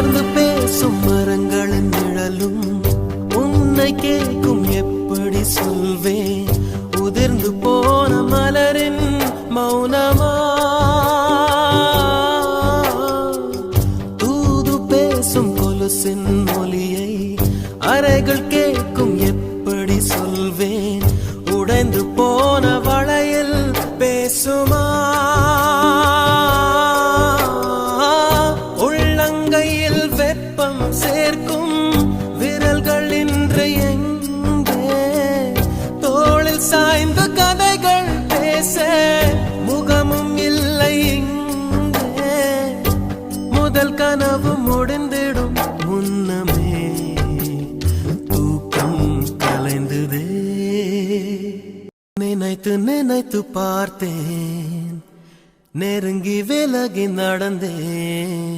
அமர்ந்து பேசும் மரங்களின் நிழலும் உன்னை கேட்கும் எப்படி சொல்வேன் உதிர்ந்து போன மலரின் மௌனமா தூது பேசும் கொலுசின் மொழியை அறைகள் கேட்கும் எப்படி சொல்வேன் உடைந்து போன வளையில் பேசுமா உள்ளங்கையில் வெப்பம் சேர்க்கும் விரல்கள் இன்று எங்கே தோளில் சாய்ந்த கதைகள் பேச முகமும் இல்லை இங்கே முதல் கனவு முடிந்திடும் முன்னமே தூக்கம் கலைந்ததே நினைத்து நினைத்து பார்த்தேன் நெருங்கி விலகி நடந்தேன்